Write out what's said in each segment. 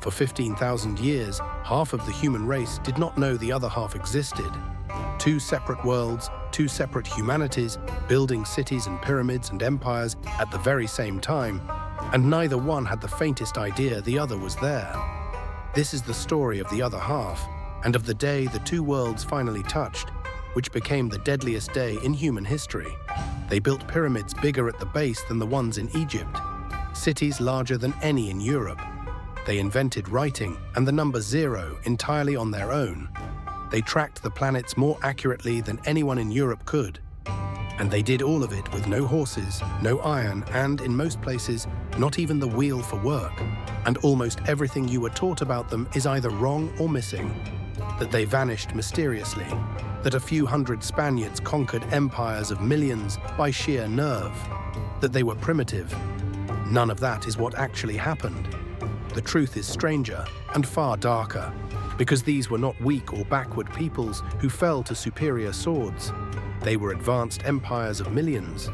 For 15,000 years, half of the human race did not know the other half existed. Two separate worlds, two separate humanities, building cities and pyramids and empires at the very same time, and neither one had the faintest idea the other was there. This is the story of the other half, and of the day the two worlds finally touched, which became the deadliest day in human history. They built pyramids bigger at the base than the ones in Egypt, cities larger than any in Europe. They invented writing and the number 0 entirely on their own. They tracked the planets more accurately than anyone in Europe could. And they did all of it with no horses, no iron, and in most places, not even the wheel for work. And almost everything you were taught about them is either wrong or missing. That they vanished mysteriously. That a few hundred Spaniards conquered empires of millions by sheer nerve. That they were primitive. None of that is what actually happened. The truth is stranger and far darker, because these were not weak or backward peoples who fell to superior swords. They were advanced empires of millions,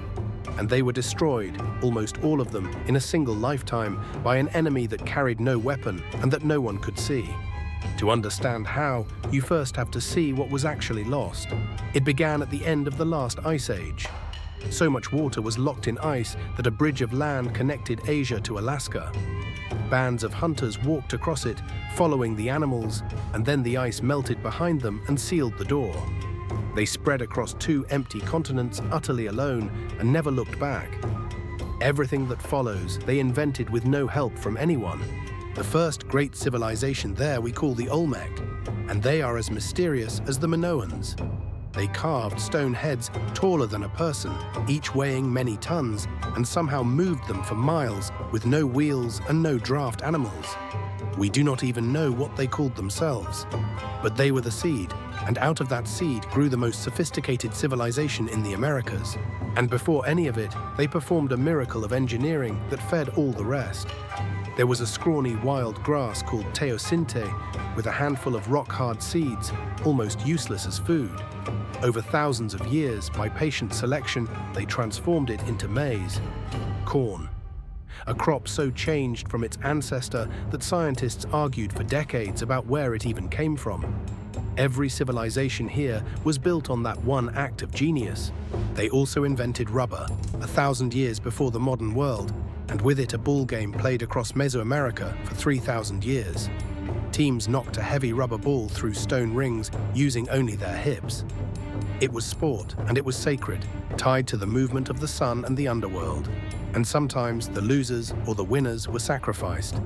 and they were destroyed, almost all of them, in a single lifetime by an enemy that carried no weapon and that no one could see. To understand how, you first have to see what was actually lost. It began at the end of the last ice age. So much water was locked in ice that a bridge of land connected Asia to Alaska. Bands of hunters walked across it, following the animals, and then the ice melted behind them and sealed the door. They spread across two empty continents utterly alone and never looked back. Everything that follows they invented with no help from anyone. The first great civilization there we call the Olmec, and they are as mysterious as the Minoans. They carved stone heads taller than a person, each weighing many tons, and somehow moved them for miles with no wheels and no draft animals. We do not even know what they called themselves. But they were the seed, and out of that seed grew the most sophisticated civilization in the Americas. And before any of it, they performed a miracle of engineering that fed all the rest. There was a scrawny wild grass called teosinte with a handful of rock-hard seeds, almost useless as food. Over thousands of years, by patient selection, they transformed it into maize, corn. A crop so changed from its ancestor that scientists argued for decades about where it even came from. Every civilization here was built on that one act of genius. They also invented rubber, 1,000 years before the modern world, and with it a ball game played across Mesoamerica for 3,000 years. Teams knocked a heavy rubber ball through stone rings using only their hips. It was sport, and it was sacred, tied to the movement of the sun and the underworld. And sometimes the losers or the winners were sacrificed.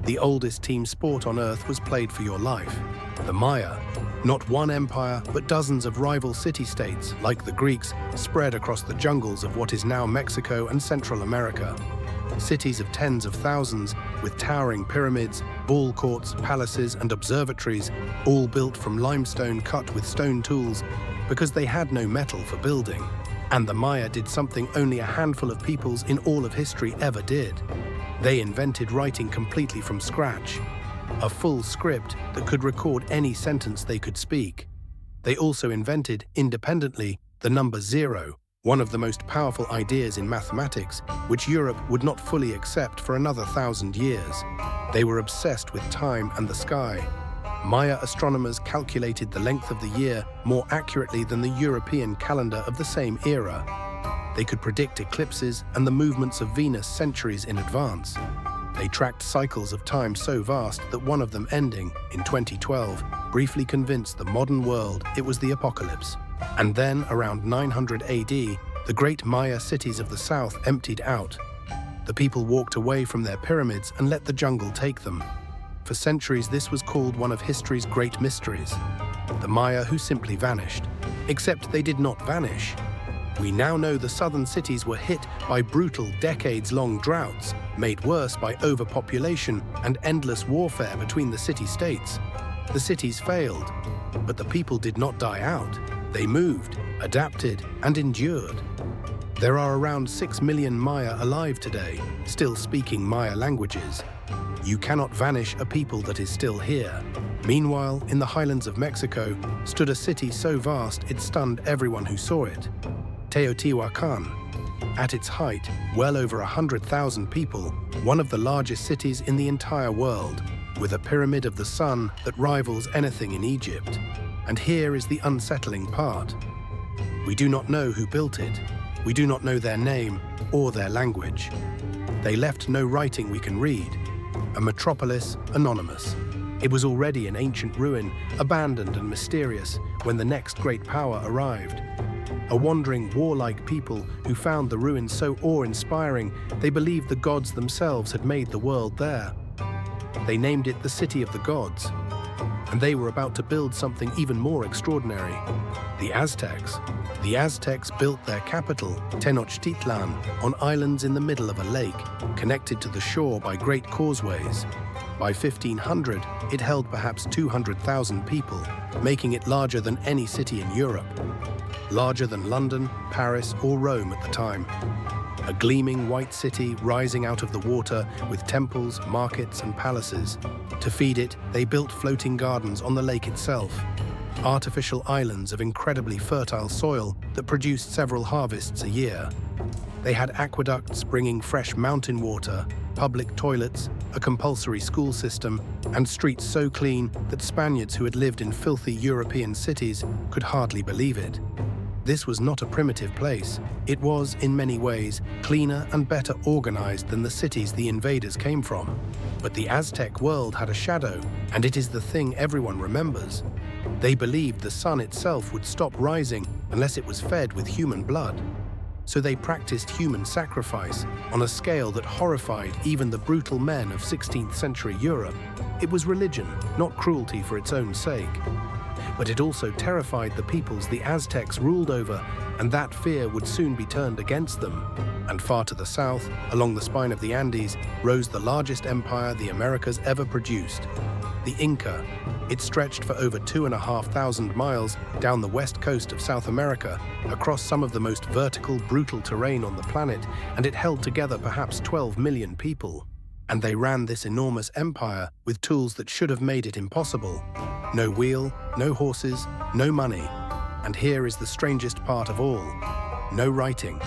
The oldest team sport on Earth was played for your life. The Maya, not one empire, but dozens of rival city-states, like the Greeks, spread across the jungles of what is now Mexico and Central America. Cities of tens of thousands, with towering pyramids, ball courts, palaces, and observatories, all built from limestone cut with stone tools, because they had no metal for building. And the Maya did something only a handful of peoples in all of history ever did. They invented writing completely from scratch. A full script that could record any sentence they could speak. They also invented, independently, the number 0, one of the most powerful ideas in mathematics, which Europe would not fully accept for another 1,000 years. They were obsessed with time and the sky. Maya astronomers calculated the length of the year more accurately than the European calendar of the same era. They could predict eclipses and the movements of Venus centuries in advance. They tracked cycles of time so vast that one of them ending, in 2012, briefly convinced the modern world it was the apocalypse. And then, around 900 AD, the great Maya cities of the south emptied out. The people walked away from their pyramids and let the jungle take them. For centuries, this was called one of history's great mysteries. The Maya who simply vanished. Except they did not vanish. We now know the southern cities were hit by brutal, decades-long droughts, made worse by overpopulation and endless warfare between the city-states. The cities failed, but the people did not die out. They moved, adapted, and endured. There are around 6 million Maya alive today, still speaking Maya languages. You cannot vanish a people that is still here. Meanwhile, in the highlands of Mexico, stood a city so vast it stunned everyone who saw it. Teotihuacan. At its height, well over 100,000 people, one of the largest cities in the entire world. with a pyramid of the sun that rivals anything in Egypt. And here is the unsettling part. We do not know who built it. We do not know their name or their language. They left no writing we can read. A metropolis anonymous. It was already an ancient ruin, abandoned and mysterious, when the next great power arrived. A wandering, warlike people who found the ruins so awe-inspiring they believed the gods themselves had made the world there. They named it the City of the Gods, and they were about to build something even more extraordinary. The Aztecs. The Aztecs built their capital, Tenochtitlan, on islands in the middle of a lake, connected to the shore by great causeways. By 1500, it held perhaps 200,000 people, making it larger than any city in Europe. Larger than London, Paris, or Rome at the time. A gleaming white city rising out of the water with temples, markets, and palaces. To feed it, they built floating gardens on the lake itself. Artificial islands of incredibly fertile soil that produced several harvests a year. They had aqueducts bringing fresh mountain water, public toilets, a compulsory school system, and streets so clean that Spaniards who had lived in filthy European cities could hardly believe it. This was not a primitive place. It was, in many ways, cleaner and better organized than the cities the invaders came from. But the Aztec world had a shadow, and it is the thing everyone remembers. They believed the sun itself would stop rising unless it was fed with human blood. So they practiced human sacrifice on a scale that horrified even the brutal men of 16th century Europe. It was religion, not cruelty for its own sake. But it also terrified the peoples the Aztecs ruled over, and that fear would soon be turned against them. And far to the south, along the spine of the Andes, rose the largest empire the Americas ever produced, the Inca. It stretched for over 2,500 miles down the west coast of South America, across some of the most vertical, brutal terrain on the planet, and it held together perhaps 12 million people. And they ran this enormous empire with tools that should have made it impossible. No wheel, no horses, no money. And here is the strangest part of all. No writing.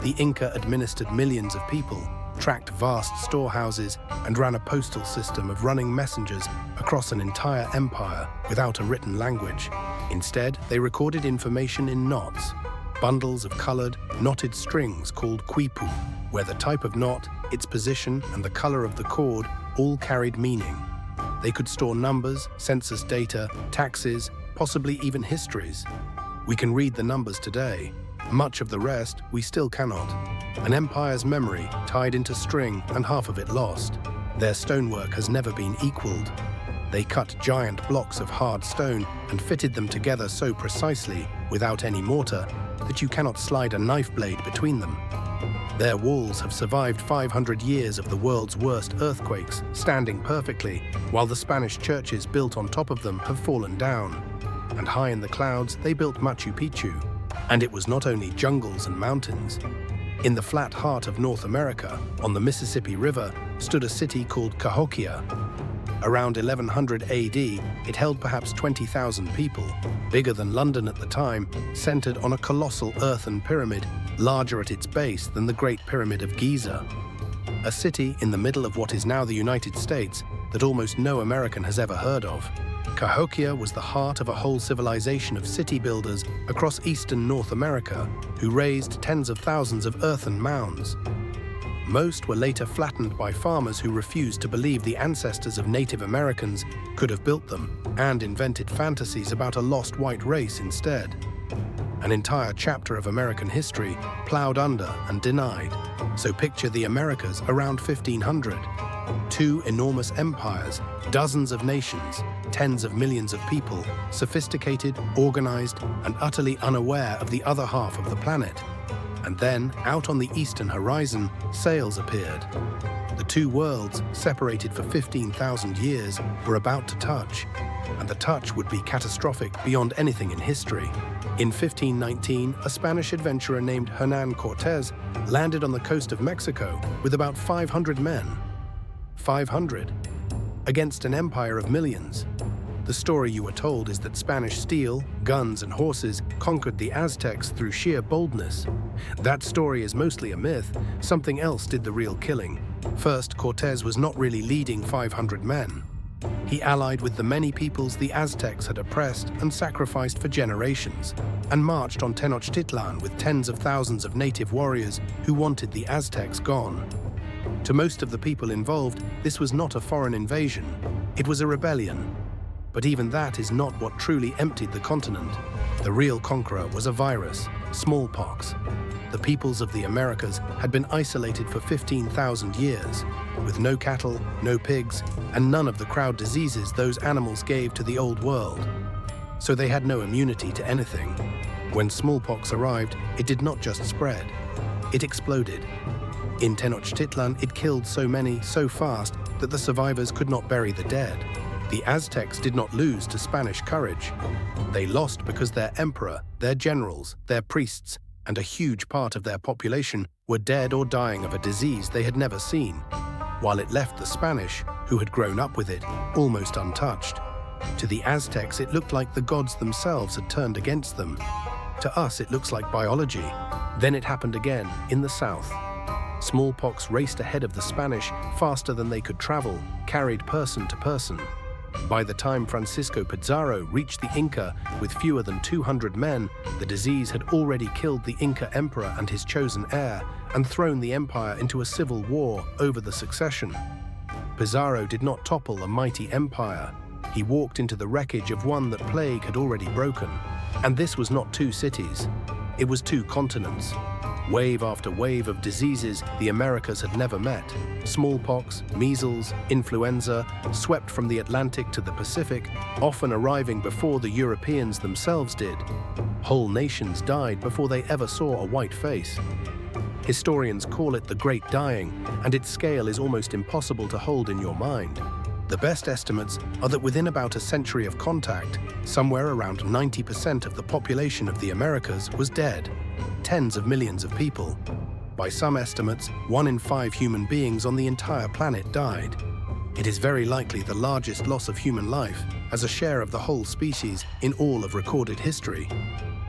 The Inca administered millions of people, tracked vast storehouses, and ran a postal system of running messengers across an entire empire without a written language. Instead, they recorded information in knots, bundles of colored, knotted strings called quipu, where the type of knot, its position, and the color of the cord all carried meaning. They could store numbers, census data, taxes, possibly even histories. We can read the numbers today. Much of the rest we still cannot. An empire's memory tied into string and half of it lost. Their stonework has never been equaled. They cut giant blocks of hard stone and fitted them together so precisely, without any mortar, that you cannot slide a knife blade between them. Their walls have survived 500 years of the world's worst earthquakes, standing perfectly, while the Spanish churches built on top of them have fallen down. And high in the clouds, they built Machu Picchu. And it was not only jungles and mountains. In the flat heart of North America, on the Mississippi River, stood a city called Cahokia. Around 1100 AD, it held perhaps 20,000 people, bigger than London at the time, centered on a colossal earthen pyramid, larger at its base than the Great Pyramid of Giza. A city in the middle of what is now the United States that almost no American has ever heard of. Cahokia was the heart of a whole civilization of city builders across eastern North America who raised tens of thousands of earthen mounds. Most were later flattened by farmers who refused to believe the ancestors of Native Americans could have built them and invented fantasies about a lost white race instead. An entire chapter of American history plowed under and denied. So picture the Americas around 1500. Two enormous empires, dozens of nations, tens of millions of people, sophisticated, organized, and utterly unaware of the other half of the planet. And then, out on the eastern horizon, sails appeared. The two worlds, separated for 15,000 years, were about to touch, and the touch would be catastrophic beyond anything in history. In 1519, a Spanish adventurer named Hernán Cortes landed on the coast of Mexico with about 500 men. 500, against an empire of millions. The story you were told is that Spanish steel, guns, and horses conquered the Aztecs through sheer boldness. That story is mostly a myth. Something else did the real killing. First, Cortes was not really leading 500 men. He allied with the many peoples the Aztecs had oppressed and sacrificed for generations, and marched on Tenochtitlan with tens of thousands of native warriors who wanted the Aztecs gone. To most of the people involved, this was not a foreign invasion, it was a rebellion. But even that is not what truly emptied the continent. The real conqueror was a virus, smallpox. The peoples of the Americas had been isolated for 15,000 years, with no cattle, no pigs, and none of the crowd diseases those animals gave to the Old World. So they had no immunity to anything. When smallpox arrived, it did not just spread, it exploded. In Tenochtitlan, it killed so many so fast that the survivors could not bury the dead. The Aztecs did not lose to Spanish courage. They lost because their emperor, their generals, their priests, and a huge part of their population were dead or dying of a disease they had never seen, while it left the Spanish, who had grown up with it, almost untouched. To the Aztecs, it looked like the gods themselves had turned against them. To us, it looks like biology. Then it happened again, in the south. Smallpox raced ahead of the Spanish faster than they could travel, carried person to person. By the time Francisco Pizarro reached the Inca with fewer than 200 men, the disease had already killed the Inca emperor and his chosen heir and thrown the empire into a civil war over the succession. Pizarro did not topple a mighty empire. He walked into the wreckage of one that plague had already broken. And this was not 2 cities. It was 2 continents. Wave after wave of diseases the Americas had never met. Smallpox, measles, influenza, swept from the Atlantic to the Pacific, often arriving before the Europeans themselves did. Whole nations died before they ever saw a white face. Historians call it the Great Dying, and its scale is almost impossible to hold in your mind. The best estimates are that within about a century of contact, somewhere around 90% of the population of the Americas was dead. Tens of millions of people. By some estimates, 1 in 5 human beings on the entire planet died. It is very likely the largest loss of human life as a share of the whole species in all of recorded history.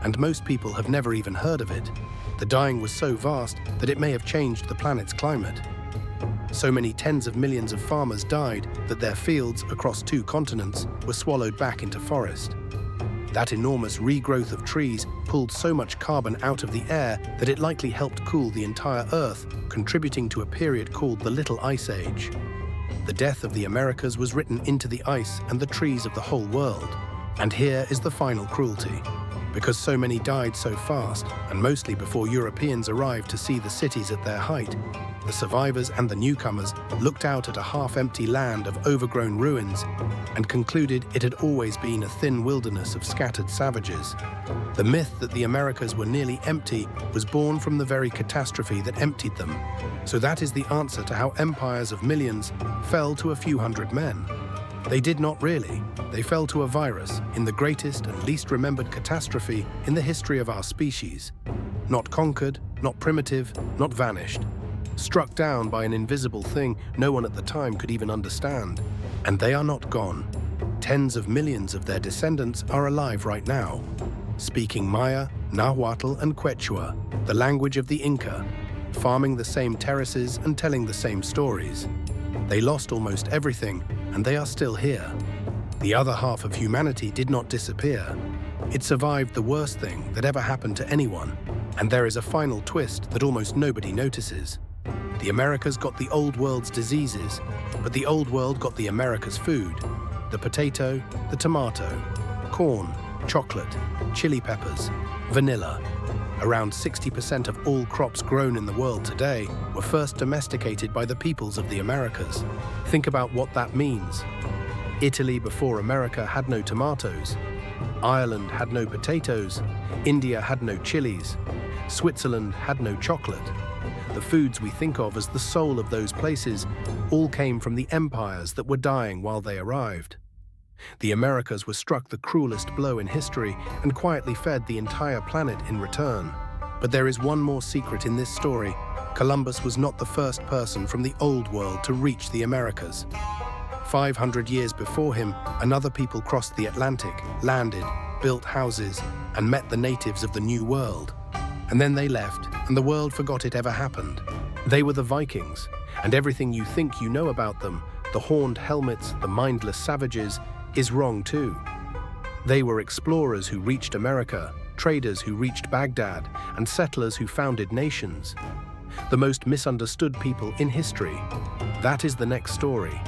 And most people have never even heard of it. The dying was so vast that it may have changed the planet's climate. So many tens of millions of farmers died that their fields across 2 continents were swallowed back into forest. That enormous regrowth of trees pulled so much carbon out of the air that it likely helped cool the entire Earth, contributing to a period called the Little Ice Age. The death of the Americas was written into the ice and the trees of the whole world. And here is the final cruelty. Because so many died so fast, and mostly before Europeans arrived to see the cities at their height, the survivors and the newcomers looked out at a half-empty land of overgrown ruins and concluded it had always been a thin wilderness of scattered savages. The myth that the Americas were nearly empty was born from the very catastrophe that emptied them. So that is the answer to how empires of millions fell to a few hundred men. They did not really. They fell to a virus in the greatest and least remembered catastrophe in the history of our species. Not conquered, not primitive, not vanished. Struck down by an invisible thing no one at the time could even understand. And they are not gone. Tens of millions of their descendants are alive right now, speaking Maya, Nahuatl, and Quechua, the language of the Inca, farming the same terraces and telling the same stories. They lost almost everything, and they are still here. The other half of humanity did not disappear. It survived the worst thing that ever happened to anyone, and there is a final twist that almost nobody notices. The Americas got the Old World's diseases, but the Old World got the Americas' food. The potato, the tomato, corn, chocolate, chili peppers, vanilla. Around 60% of all crops grown in the world today were first domesticated by the peoples of the Americas. Think about what that means. Italy before America had no tomatoes. Ireland had no potatoes. India had no chilies. Switzerland had no chocolate. The foods we think of as the soul of those places all came from the empires that were dying while they arrived. The Americas were struck the cruelest blow in history and quietly fed the entire planet in return. But there is one more secret in this story. Columbus was not the first person from the Old World to reach the Americas. 500 years before him, another people crossed the Atlantic, landed, built houses, and met the natives of the New World. And then they left, and the world forgot it ever happened. They were the Vikings, and everything you think you know about them, the horned helmets, the mindless savages, is wrong too. They were explorers who reached America, traders who reached Baghdad, and settlers who founded nations. The most misunderstood people in history. That is the next story.